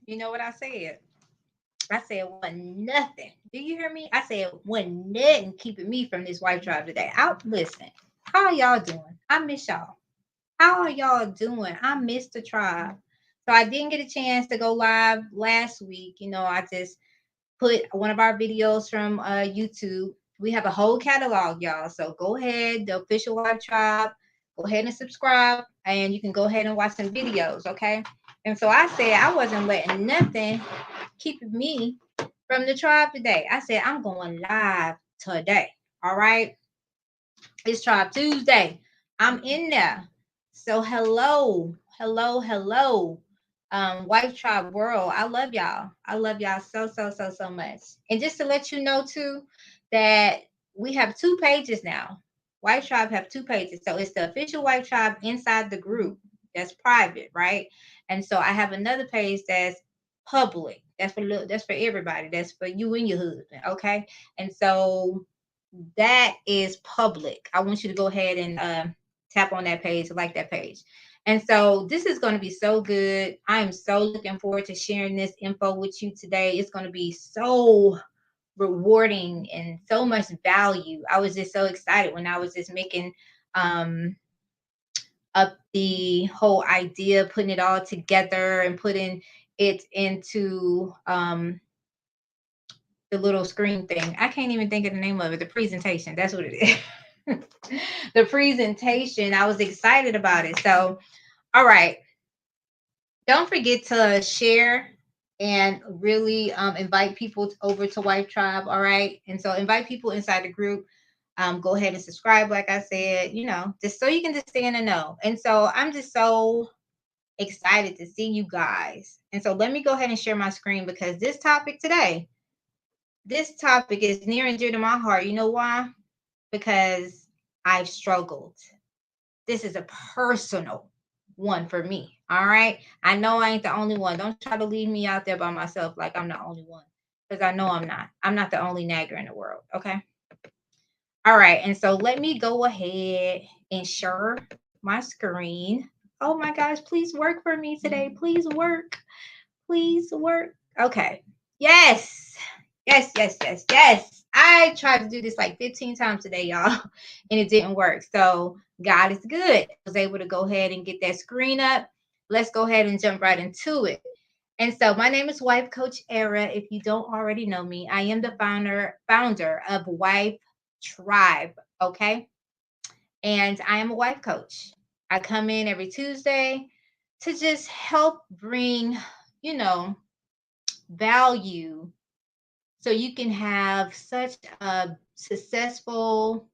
You know what I said? I said, wasn't nothing. Do you hear me? I said, wasn't nothing keeping me from this wife tribe today. Listen, how are y'all doing? I miss y'all. How are y'all doing? I miss the tribe. So I didn't get a chance to go live last week. I just put one of our videos from YouTube. We have a whole catalog, y'all. So go ahead, the official wife tribe. Go ahead and subscribe, and you can go ahead and watch some videos, okay? And so I said I wasn't letting nothing keeping me from the tribe today. I said I'm going live today. All right. It's Tribe Tuesday. I'm in there. So hello, hello, hello. Wife Tribe World. I love y'all. I love y'all so, so, so, so much. And just to let you know too, that we have two pages now. Wife Tribe have two pages. So it's the official Wife Tribe inside the group. That's private, right? And so I have another page that's public. That's for everybody. That's for you and your husband. Okay. And so that is public. I want you to go ahead and tap on that page, like that page. And so this is going to be so good. I am so looking forward to sharing this info with you today. It's going to be so rewarding and so much value. I was just so excited when I was just making um, up the whole idea, putting it all together and putting it into the little screen thing. I can't even think of the name of it. The presentation. That's what it is. The presentation. I was excited about it. So, all right. Don't forget to share and really invite people over to Wife Tribe. All right. And so invite people inside the group. Go ahead and subscribe, like I said, just so you can just stay in the know. And so I'm just so excited to see you guys. And so let me go ahead and share my screen because this topic is near and dear to my heart. You know why? Because I've struggled. This is a personal one for me. All right. I know I ain't the only one. Don't try to leave me out there by myself like I'm the only one. Because I know I'm not. I'm not the only nagger in the world. Okay. All right. And so let me go ahead and share my screen. Oh my gosh. Please work for me today. Please work. Please work. Okay. Yes. Yes, yes, yes, yes. I tried to do this like 15 times today, y'all, and it didn't work. So God is good. I was able to go ahead and get that screen up. Let's go ahead and jump right into it. And so my name is Wife Coach Era. If you don't already know me, I am the founder of Wife Tribe. Okay. And I am a wife coach. I come in every Tuesday to just help bring, you know, value so you can have such a successful,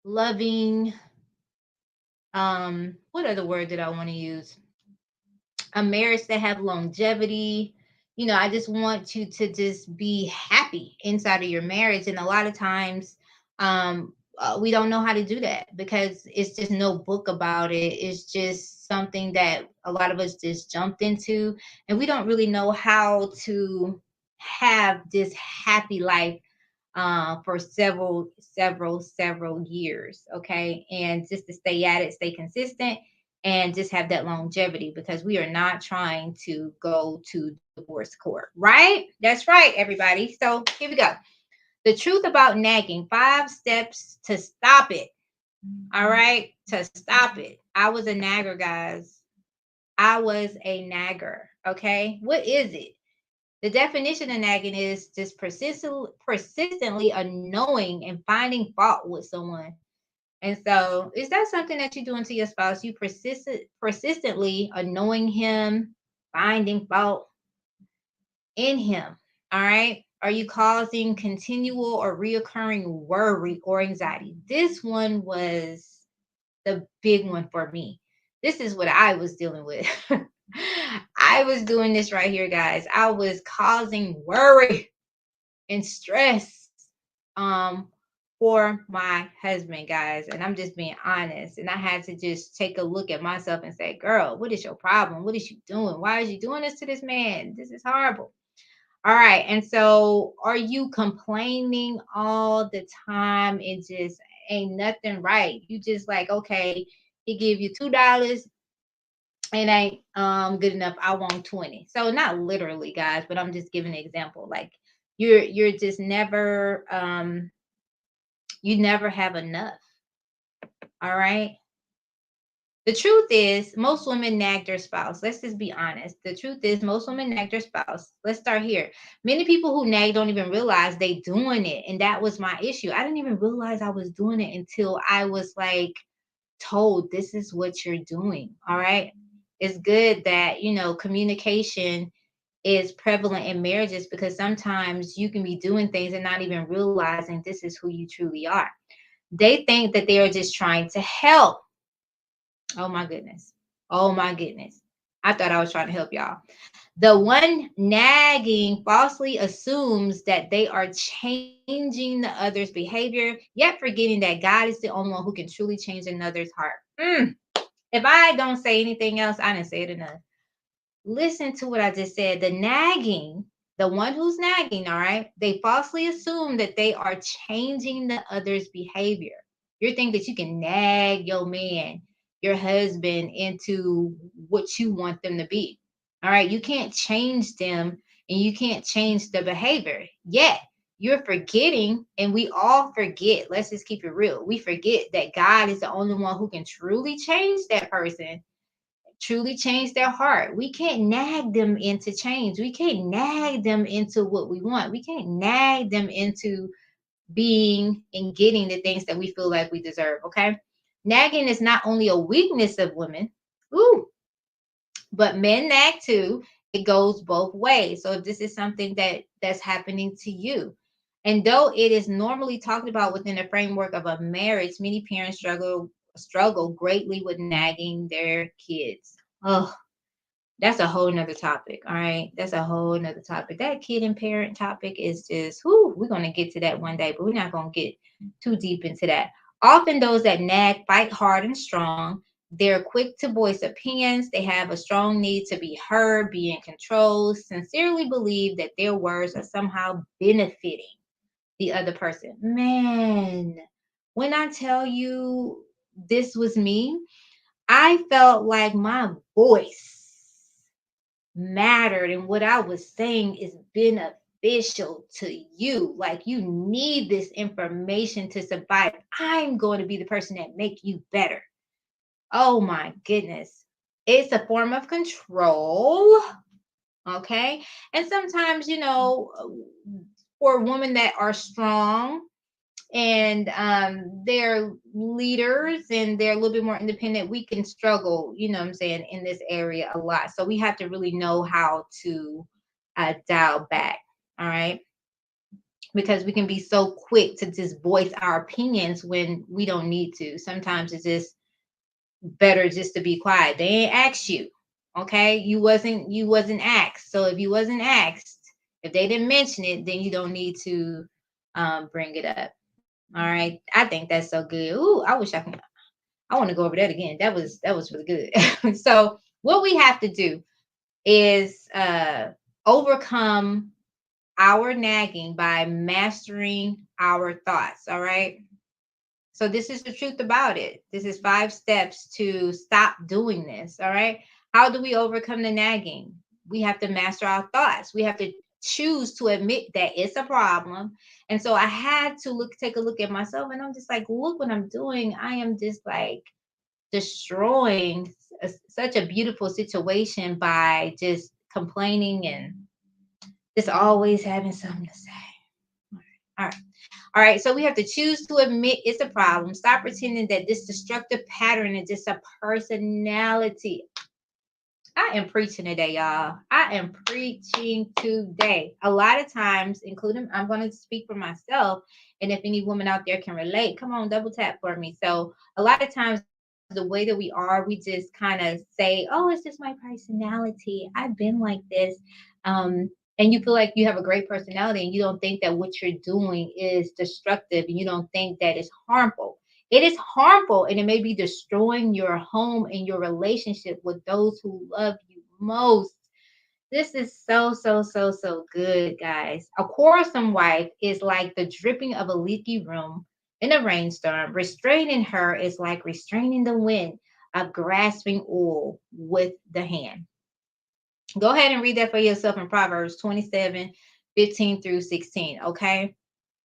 loving, what other word did I want to use? A marriage that have longevity. I just want you to just be happy inside of your marriage. And a lot of times, we don't know how to do that because it's just no book about it. It's just something that a lot of us just jumped into, and we don't really know how to have this happy life for several years. Okay. And just to stay at it, stay consistent, and just have that longevity because we are not trying to go to divorce court. Right? That's right, everybody. So here we go. The truth about nagging, 5 steps to stop it. All right. To stop it. I was a nagger, guys. I was a nagger. Okay. What is it? The definition of nagging is just persistently annoying and finding fault with someone. And so, is that something that you're doing to your spouse? You persistently annoying him, finding fault in him. All right. Are you causing continual or reoccurring worry or anxiety? This one was the big one for me. This is what I was dealing with. I was doing this right here, guys. I was causing worry and stress um for my husband, guys. And I'm just being honest. And I had to just take a look at myself and say, girl, what is your problem? What is you doing? Why is you doing this to this man? This is horrible. All right. And so are you complaining all the time? It just ain't nothing right. You just like, okay, he give you $2 it ain't good enough. I want 20. So not literally, guys, but I'm just giving an example. Like you're just never you never have enough. All right. The truth is, most women nag their spouse. Let's just be honest. The truth is, most women nag their spouse. Let's start here. Many people who nag don't even realize they doing it, and that was my issue. I didn't even realize I was doing it until I was like told, "This is what you're doing." All right. It's good that communication is prevalent in marriages because sometimes you can be doing things and not even realizing this is who you truly are. They think that they are just trying to help. Oh my goodness. Oh my goodness. I thought I was trying to help y'all. The one nagging falsely assumes that they are changing the other's behavior, yet forgetting that God is the only one who can truly change another's heart. If I don't say anything else, I didn't say it enough. Listen to what I just said. The nagging, the one who's nagging, all right, they falsely assume that they are changing the other's behavior. You think that you can nag your man, your husband, into what you want them to be. All right, you can't change them and you can't change the behavior. Yet you're forgetting, and we all forget. Let's just keep it real. We forget that God is the only one who can truly change that person, truly change their heart. We can't nag them into change. We can't nag them into what we want. We can't nag them into being and getting the things that we feel like we deserve. Okay. Nagging is not only a weakness of women, ooh, but men nag too. It goes both ways. So if this is something that's happening to you, and though it is normally talked about within the framework of a marriage, many parents struggle greatly with nagging their kids. Oh, that's a whole nother topic. All right. That's a whole nother topic. That kid and parent topic is just, whoo, we're going to get to that one day, but we're not going to get too deep into that. Often those that nag fight hard and strong. They're quick to voice opinions. They have a strong need to be heard, be in control, sincerely believe that their words are somehow benefiting the other person. Man, when I tell you this was me, I felt like my voice mattered and what I was saying is beneficial to you. Like you need this information to survive. I'm going to be the person that make you better. Oh my goodness. It's a form of control. Okay. And sometimes, for women that are strong, and they're leaders and they're a little bit more independent, we can struggle, what I'm saying, in this area a lot. So we have to really know how to dial back. All right. Because we can be so quick to just voice our opinions when we don't need to. Sometimes it's just better just to be quiet. They ain't asked you. Okay. You wasn't asked. So if you wasn't asked, if they didn't mention it, then you don't need to bring it up. All right. I think that's so good. Ooh, I want to go over that again. That was really good. So what we have to do is overcome our nagging by mastering our thoughts. All right. So this is the truth about it. This is 5 steps to stop doing this. All right. How do we overcome the nagging? We have to master our thoughts. We have to choose to admit that it's a problem. And so I had to take a look at myself, and I'm just like, look what I'm doing. I am just like destroying such a beautiful situation by just complaining and just always having something to say. All right. All right. So we have to choose to admit it's a problem. Stop pretending that this destructive pattern is just a personality. I am preaching today, y'all. I am preaching today. A lot of times, including, I'm going to speak for myself. And if any woman out there can relate, come on, double tap for me. So, a lot of times, the way that we are, we just kind of say, oh, it's just my personality. I've been like this. And you feel like you have a great personality and you don't think that what you're doing is destructive and you don't think that it's harmful. It is harmful and it may be destroying your home and your relationship with those who love you most. This is so, so, so, so good, guys. A quarrelsome wife is like the dripping of a leaky room in a rainstorm. Restraining her is like restraining the wind. of grasping oil with the hand. Go ahead and read that for yourself in Proverbs 27:15 through 16. Okay.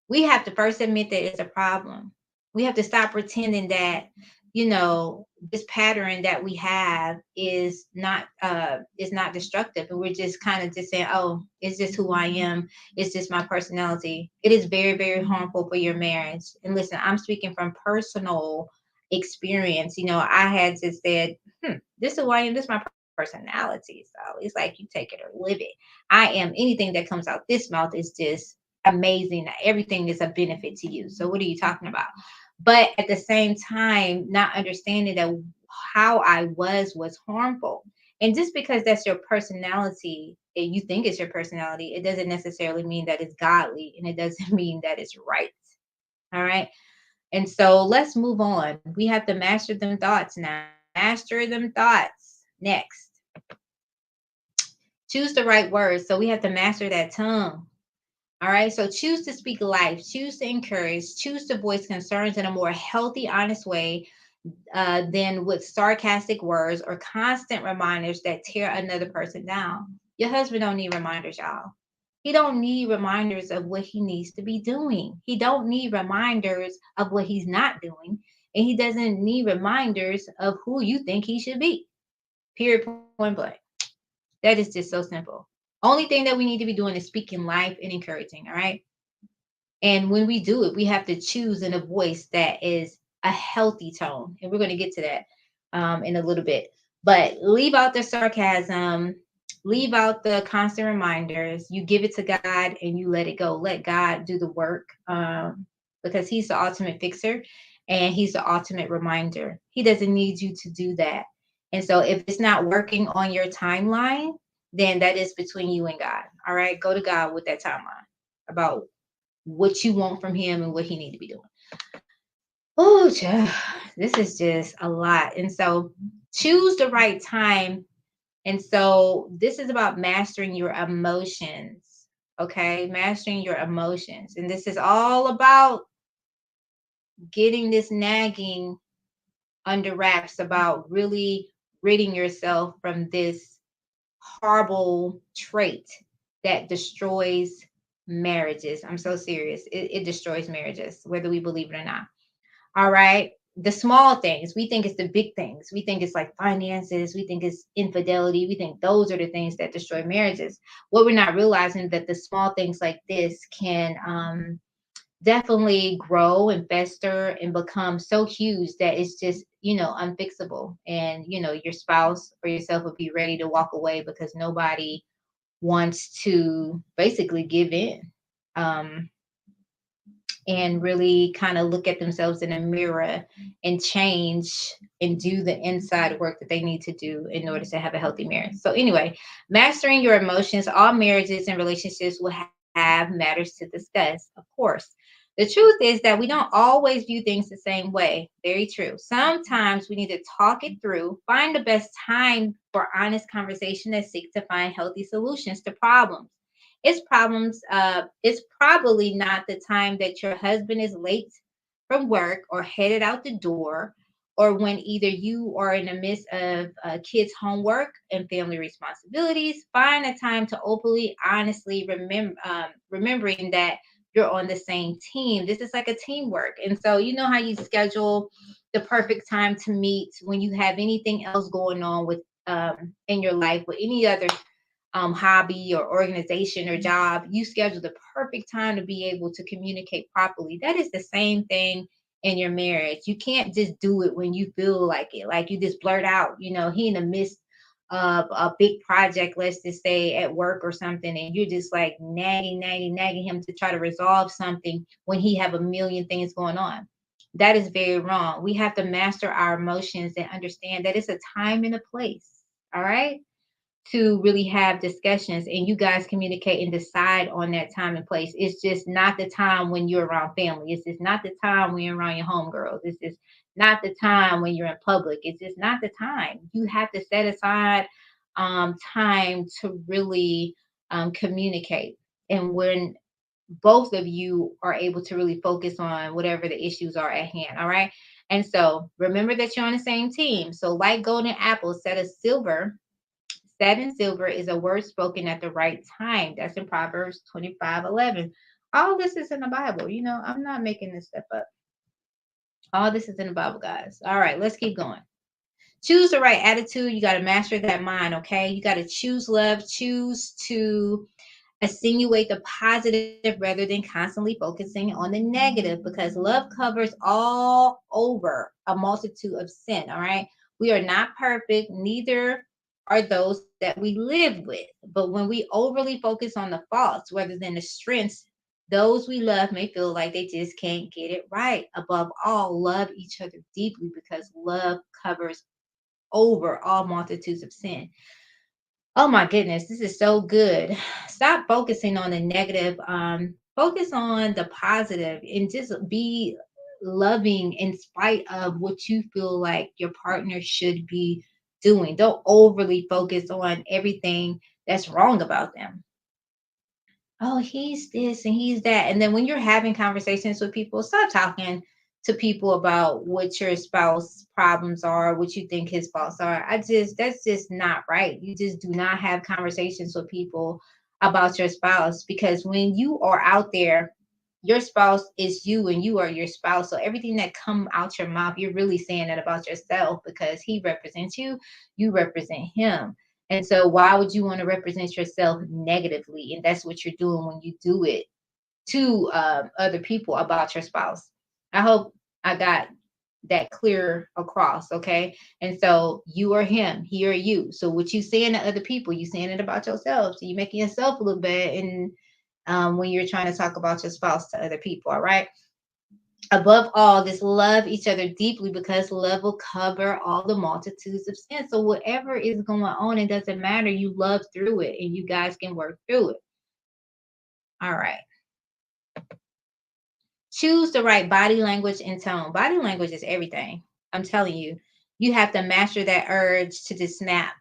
We have to first admit that it's a problem. We have to stop pretending that, this pattern that we have is not destructive. And we're just kind of just saying, oh, it's just who I am. It's just my personality. It is very, very harmful for your marriage. And listen, I'm speaking from personal experience. I had just said, this is who I am, this is my personality. So it's like you take it or live it. I am anything that comes out this mouth is just amazing. Everything is a benefit to you. So what are you talking about? But at the same time, not understanding that how I was harmful. And just because that's your personality, and you think it's your personality, it doesn't necessarily mean that it's godly, and it doesn't mean that it's right. All right. And so let's move on. We have to master them thoughts now. Master them thoughts. Next, choose the right words. So we have to master that tongue. All right. So choose to speak life, choose to encourage, choose to voice concerns in a more healthy, honest way than with sarcastic words or constant reminders that tear another person down. Your husband don't need reminders, y'all. He don't need reminders of what he needs to be doing. He don't need reminders of what he's not doing. And he doesn't need reminders of who you think he should be. Period, point blank. That is just so simple. Only thing that we need to be doing is speaking life and encouraging. All right. And when we do it, we have to choose in a voice that is a healthy tone. And we're going to get to that in a little bit. But leave out the sarcasm, leave out the constant reminders. You give it to God and you let it go. Let God do the work because He's the ultimate fixer and He's the ultimate reminder. He doesn't need you to do that. And so if it's not working on your timeline, then that is between you and God. All right. Go to God with that timeline about what you want from him and what he need to be doing. Oh, this is just a lot. And so choose the right time. And so this is about mastering your emotions. Okay. Mastering your emotions. And this is all about getting this nagging under wraps, about really ridding yourself from this horrible trait that destroys marriages. I'm so serious. It destroys marriages, whether we believe it or not. All right. The small things, we think it's the big things. We think it's like finances. We think it's infidelity. We think those are the things that destroy marriages. What we're not realizing that the small things like this can definitely grow and fester and become so huge that it's just, unfixable. And, your spouse or yourself will be ready to walk away because nobody wants to basically give in and really kind of look at themselves in a mirror and change and do the inside work that they need to do in order to have a healthy marriage. So, anyway, mastering your emotions, all marriages and relationships will have matters to discuss, of course. The truth is that we don't always view things the same way. Very true. Sometimes we need to talk it through, find the best time for honest conversation that seeks to find healthy solutions to problems. It's probably not the time that your husband is late from work or headed out the door, or when either you are in the midst of kids' homework and family responsibilities. Find a time to openly, honestly remembering that you're on the same team. This is like a teamwork. And so, you know how you schedule the perfect time to meet when you have anything else going on with in your life, with any other hobby or organization or job, you schedule the perfect time to be able to communicate properly. That is the same thing in your marriage. You can't just do it when you feel like it, like you just blurt out, he in the midst of a big project, let's just say at work or something, and you're just like nagging him to try to resolve something when he have a million things going on. That is very wrong. We have to master our emotions and understand that it's a time and a place. All right, to really have discussions and you guys communicate and decide on that time and place. It's just not the time when you're around family. It's just not the time when you're around your homegirls. It's just not the time when you're in public. It's just not the time. You have to set aside time to really communicate. And when both of you are able to really focus on whatever the issues are at hand. All right. And so remember that you're on the same team. So like golden apples, set in silver is a word spoken at the right time. That's in Proverbs 25:11. All this is in the Bible. I'm not making this stuff up. All this is in the Bible, guys. All right, let's keep going. Choose the right attitude. You got to master that mind, okay? You got to choose love, choose to insinuate the positive rather than constantly focusing on the negative, because love covers all over a multitude of sin. All right. We are not perfect, neither are those that we live with. But when we overly focus on the faults rather than the strengths, those we love may feel like they just can't get it right. Above all, love each other deeply, because love covers over all multitudes of sin. Oh my goodness, this is so good. Stop focusing on the negative. Focus on the positive and just be loving in spite of what you feel like your partner should be doing. Don't overly focus on everything that's wrong about them. Oh, he's this and he's that. And then when you're having conversations with people, stop talking to people about what your spouse problems are, what you think his faults are. That's just not right. You just do not have conversations with people about your spouse, because when you are out there, your spouse is you and you are your spouse. So everything that come out your mouth, you're really saying that about yourself, because he represents you, you represent him. And so, why would you want to represent yourself negatively? And that's what you're doing when you do it to other people about your spouse. I hope I got that clear across. Okay. And so, you are him, he or you. So, what you saying to other people, you saying it about yourself. So, you're making yourself look bad. And when you're trying to talk about your spouse to other people. All right. Above all, just love each other deeply, because love will cover all the multitudes of sin. So whatever is going on, it doesn't matter. You love through it and you guys can work through it. All right. Choose the right body language and tone. Body language is everything. I'm telling you. You have to master that urge to just snap.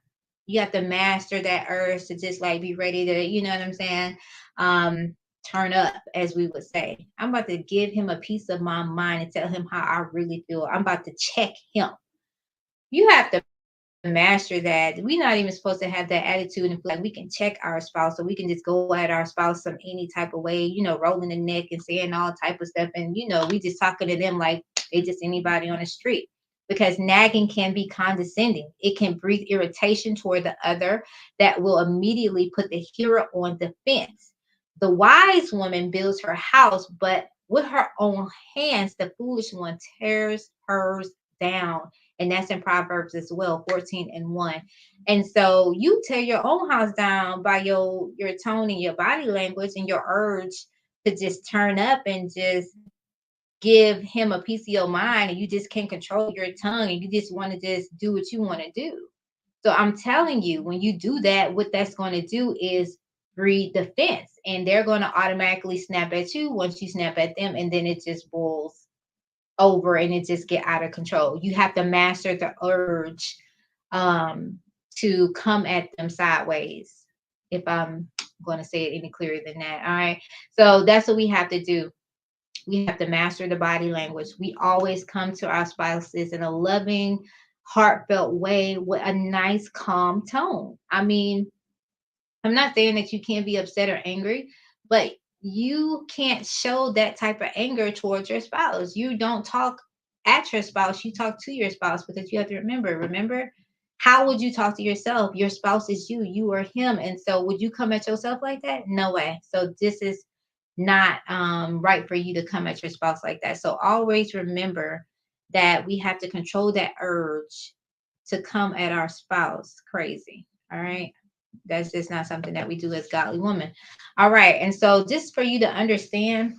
You have to master that urge to just like be ready to, you know what I'm saying? Turn up, as we would say. I'm about to give him a piece of my mind and tell him how I really feel. I'm about to check him. You have to master that. We're not even supposed to have that attitude and feel like we can check our spouse, or we can just go at our spouse some any type of way, rolling the neck and saying all type of stuff. And, we just talking to them like they just anybody on the street. Because nagging can be condescending. It can breathe irritation toward the other that will immediately put the hearer on defense. The wise woman builds her house, but with her own hands, the foolish one tears hers down. And that's in Proverbs as well, 14:1. And so you tear your own house down by your tone and your body language and your urge to just turn up and just give him a piece of your mind, and you just can't control your tongue and you just want to just do what you want to do. So I'm telling you, when you do that, what that's going to do is breed defense, and they're going to automatically snap at you once you snap at them, and then it just boils over and it just get out of control. You have to master the urge um, to come at them sideways. If I'm going to say it any clearer than that. All right. So that's what we have to do. We have to master the body language. We always come to our spouses in a loving, heartfelt way with a nice, calm tone. I mean, I'm not saying that you can't be upset or angry, but you can't show that type of anger towards your spouse. You don't talk at your spouse, you talk to your spouse, because you have to remember, how would you talk to yourself? Your spouse is you, you are him. And so would you come at yourself like that? No way. So this is not right for you to come at your spouse like that. So always remember that we have to control that urge to come at our spouse crazy. All right. That's just not something that we do as godly women. All right. And so just for you to understand,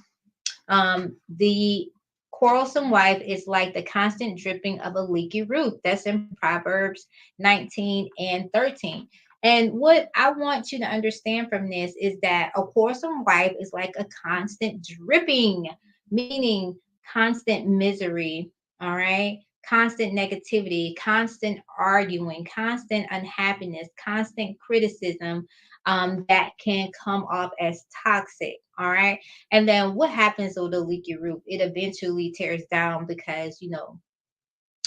the quarrelsome wife is like the constant dripping of a leaky roof. That's in Proverbs 19:13. And what I want you to understand from this is that a quarrelsome wife is like a constant dripping, meaning constant misery. All right. Constant negativity, constant arguing, constant unhappiness, constant criticism, that can come off as toxic. All right. And then what happens with a leaky roof? It eventually tears down because,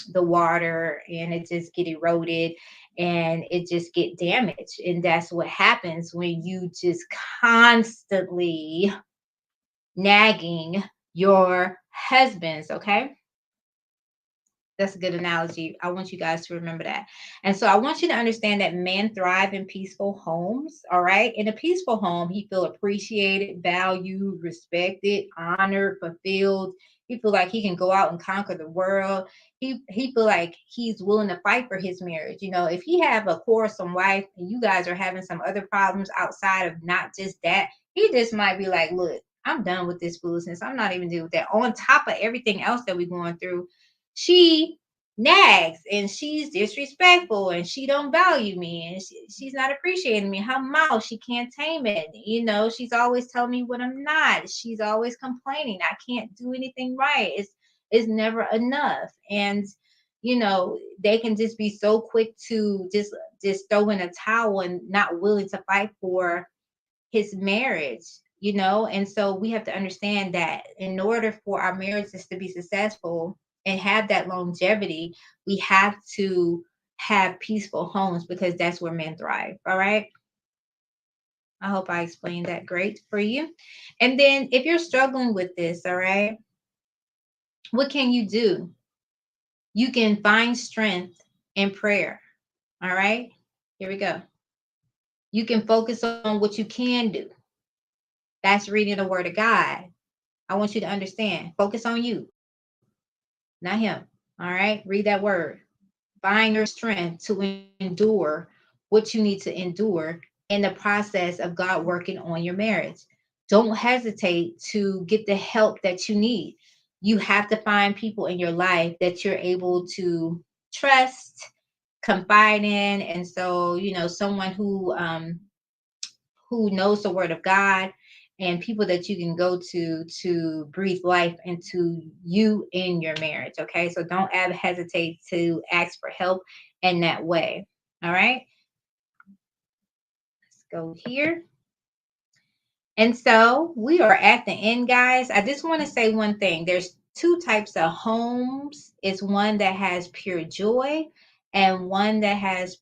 the water, and it just get eroded and it just get damaged. And that's what happens when you just constantly nagging your husbands, okay? That's a good analogy. I want you guys to remember that. And so I want you to understand that men thrive in peaceful homes. All right. In a peaceful home, he feel appreciated, valued, respected, honored, fulfilled. He feel like he can go out and conquer the world. He feel like he's willing to fight for his marriage. You know, if he have a quarrelsome wife and you guys are having some other problems outside of not just that, he just might be like, look, I'm done with this foolishness. I'm not even dealing with that. On top of everything else that we're going through, she nags and she's disrespectful and she don't value me and she's not appreciating me. Her mouth, she can't tame it. You know, she's always telling me what I'm not. She's always complaining. I can't do anything right. It's never enough. And you know, they can just be so quick to just throw in a towel and not willing to fight for his marriage, you know. And so we have to understand that in order for our marriages to be successful and have that longevity, we have to have peaceful homes because that's where men thrive. All right. I hope I explained that great for you. And then if you're struggling with this, all right, what can you do? You can find strength in prayer. All right. Here we go. You can focus on what you can do. That's reading the word of God. I want you to understand. Focus on you, not him. All right. Read that word. Find your strength to endure what you need to endure in the process of God working on your marriage. Don't hesitate to get the help that you need. You have to find people in your life that you're able to trust, confide in. And so, you know, someone who knows the word of God and people that you can go to breathe life into you in your marriage. Okay. So don't ever hesitate to ask for help in that way. All right. Let's go here. And so we are at the end, guys. I just want to say one thing. There's two types of homes. It's one that has pure joy and one that has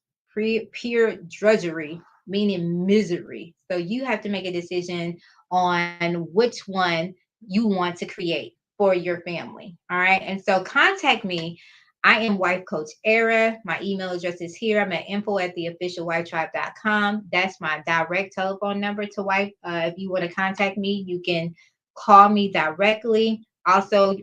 pure drudgery, meaning misery. So you have to make a decision on which one you want to create for your family. All right. And so contact me. I am Wife Coach Era. My email address is here. I'm at info@theofficialwifetribe.com. That's my direct telephone number to wife. If you want to contact me, you can call me directly. Also,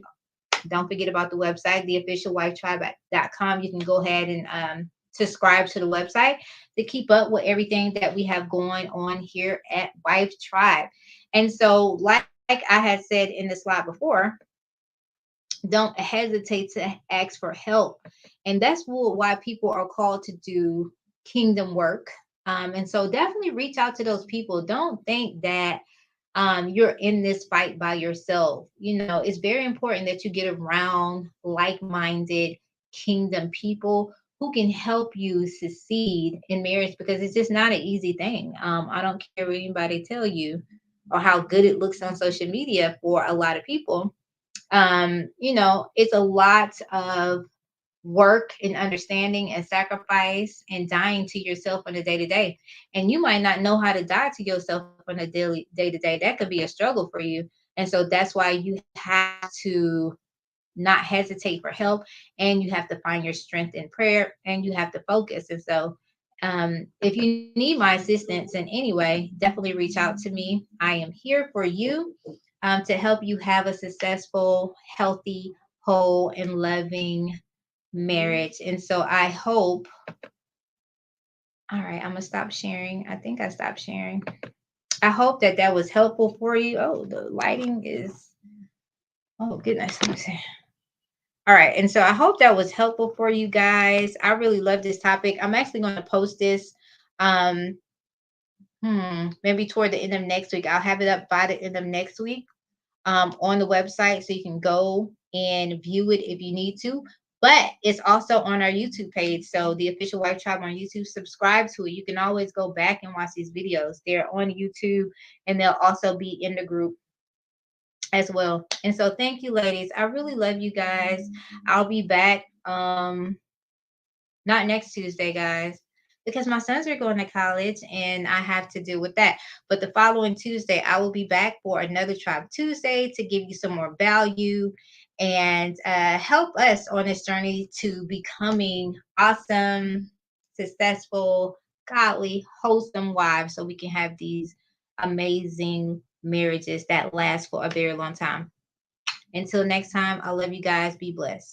don't forget about the website, theofficialwifetribe.com. You can go ahead and subscribe to the website to keep up with everything that we have going on here at Wife Tribe. And so, like I had said in the slide before, don't hesitate to ask for help. And that's why people are called to do kingdom work. And so definitely reach out to those people. Don't think that you're in this fight by yourself. You know, it's very important that you get around like-minded kingdom people who can help you succeed in marriage because it's just not an easy thing. I don't care what anybody tell you or how good it looks on social media for a lot of people. You know, it's a lot of work and understanding and sacrifice and dying to yourself on a day to day. And you might not know how to die to yourself on a daily day to day. That could be a struggle for you. And so that's why you have to not hesitate for help, and you have to find your strength in prayer, and you have to focus. And so if you need my assistance in any way, definitely reach out to me. I am here for you to help you have a successful, healthy, whole, and loving marriage. And so I hope, all right, I'm going to stop sharing. I think I stopped sharing. I hope that that was helpful for you. Oh, the lighting is, oh, goodness. Let me see. All right. And so I hope that was helpful for you guys. I really love this topic. I'm actually going to post this um maybe toward the end of next week. I'll have it up by the end of next week on the website so you can go and view it if you need to. But it's also on our YouTube page. So the Official Wife Tribe on YouTube, subscribe to it. You can always go back and watch these videos. They're on YouTube and they'll also be in the group as well. And so thank you, ladies. I really love you guys. I'll be back Not next Tuesday, guys, because my sons are going to college and I have to deal with that. But the following Tuesday, I will be back for another Tribe Tuesday to give you some more value and help us on this journey to becoming awesome, successful, godly, wholesome wives so we can have these amazing marriages that last for a very long time. Until next time, I love you guys. Be blessed.